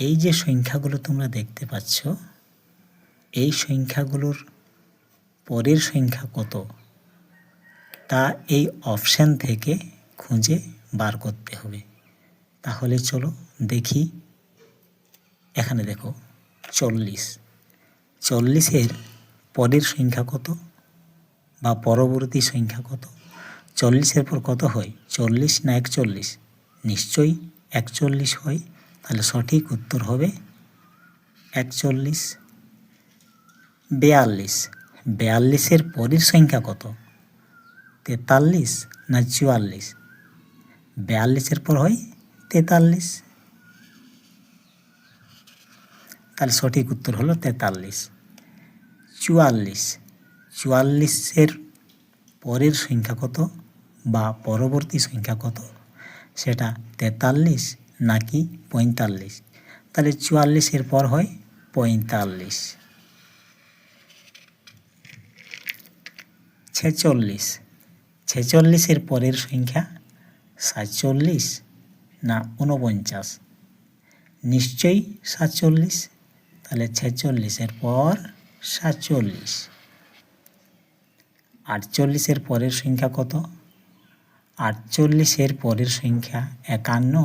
এই যে সংখ্যাগুলো তোমরা দেখতে পাচ্ছ, এই সংখ্যাগুলোর পরের সংখ্যা কত তা এই অপশান থেকে খুঁজে বার করতে হবে। তাহলে চলো দেখি। এখানে দেখো 40। 40-এর পরের সংখ্যা কত বা পরবর্তী সংখ্যা কত? 40-এর পর কত হয়? 40 না 41? নিশ্চয়ই 41 হয়। তাহলে সঠিক উত্তর হবে 41। 42। 42-এর পরের সংখ্যা কত? 43 না 44? 42-এর পর হয় 43। তাহলে সঠিক উত্তর হলো 43। 44। 44-এর পরের সংখ্যা কত বা পরবর্তী সংখ্যা কত? সেটা 43 নাকি 45? তাহলে 44-এর পর হয় 45। 46। 46-এর পরের সংখ্যা 47 না 49? নিশ্চয়ই 47। তাহলে 46-এর পর 47। 48-এর পরের সংখ্যা কত? 48-এর পরের সংখ্যা 51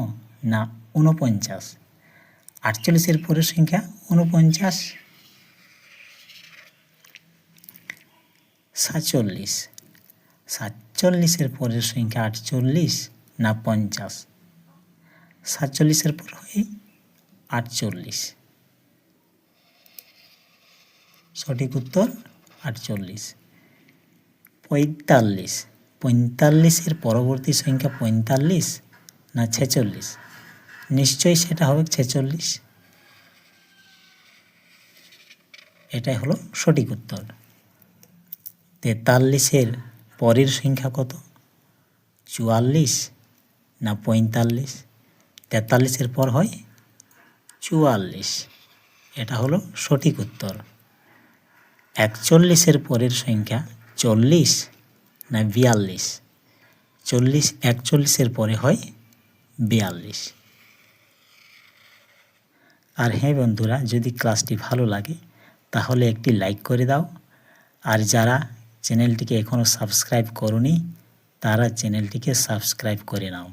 না 49? 48-এর পরের সংখ্যা 49। 47। 47-এর পরের সংখ্যা 48 না 50? 47-এর পর হয় 48। সঠিক উত্তর 48। 45। 45-এর পরবর্তী সংখ্যা 45 না 46? নিশ্চয়ই সেটা হবে 46। এটাই হলো সঠিক উত্তর। 43-এর পরের সংখ্যা কত? 44 না 45? 43-এর পর হয় 44। এটা হলো সঠিক উত্তর। 41-এর পরের সংখ্যা 40 না 42? 41-এর পরে হয় 42। আর হ্যাঁ বন্ধুরা, যদি ক্লাসটি ভালো লাগে তাহলে একটি লাইক করে দাও। আর যারা চ্যানেলটিকে এখনও সাবস্ক্রাইব করোনি তারা চ্যানেলটিকে সাবস্ক্রাইব করে নাও।